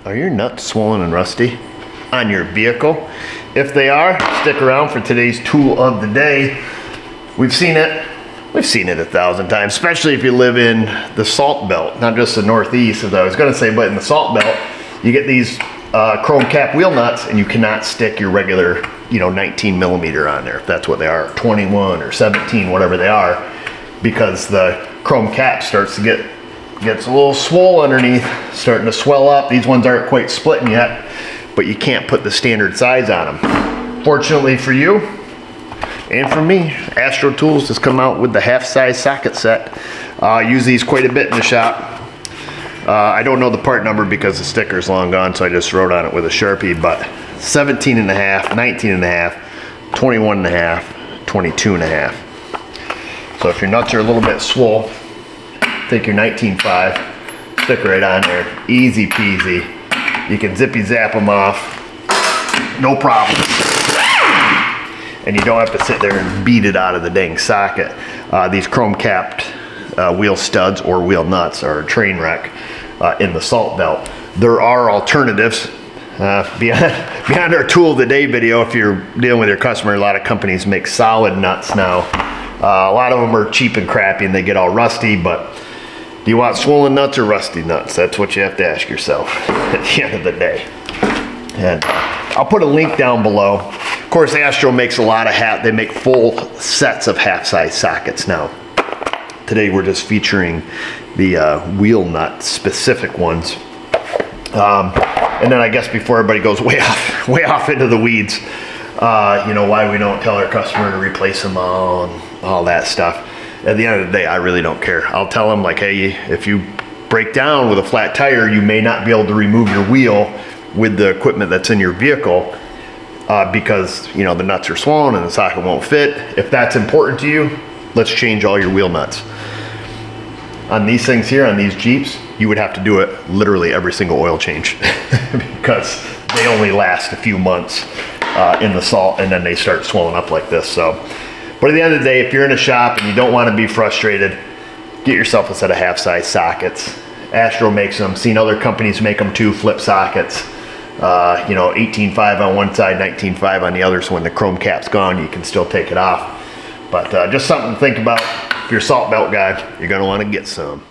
Are your nuts swollen and rusty on your vehicle? If they are, stick around for today's tool of the day. We've seen it 1,000 times, especially if you live in the salt belt, not just the Northeast, as I was gonna say, but in the salt belt, you get these chrome cap wheel nuts and you cannot stick your regular, 19 millimeter on there, if that's what they are, 21 or 17, whatever they are, because the chrome cap starts to gets a little swole underneath, starting to swell up. These ones aren't quite splitting yet, but you can't put the standard size on them. Fortunately for you and for me, Astro Tools has come out with the half-size socket set. I use these quite a bit in the shop. I don't know the part number because the sticker's long gone, so I just wrote on it with a Sharpie, but 17 and a half, 19 and a half, 21 and a half, 22 and a half. So if your nuts are a little bit swole, take your 19.5, stick right on there, easy peasy. You can zippy zap them off, no problem. And you don't have to sit there and beat it out of the dang socket. These chrome capped wheel studs or wheel nuts are a train wreck in the salt belt. There are alternatives. Beyond our tool of the day video, if you're dealing with your customer, a lot of companies make solid nuts now. A lot of them are cheap and crappy and they get all rusty, but do you want swollen nuts or rusty nuts? That's what you have to ask yourself at the end of the day. And I'll put a link down below. Of course, Astro makes a lot of they make full sets of half-size sockets now. Today we're just featuring the wheel nut specific ones. And then I guess before everybody goes way off into the weeds, why we don't tell our customer to replace them all and all that stuff. At the end of the day, I really don't care. I'll tell them like, hey, if you break down with a flat tire, you may not be able to remove your wheel with the equipment that's in your vehicle because the nuts are swollen and the socket won't fit. If that's important to you, let's change all your wheel nuts. On these things here, on these Jeeps, you would have to do it literally every single oil change because they only last a few months in the salt and then they start swelling up like this. But at the end of the day, if you're in a shop and you don't want to be frustrated, get yourself a set of half-size sockets. Astro makes them, seen other companies make them too, flip sockets. 18.5 on one side, 19.5 on the other, so when the chrome cap's gone, you can still take it off. But just something to think about. If you're a salt belt guy, you're gonna wanna get some.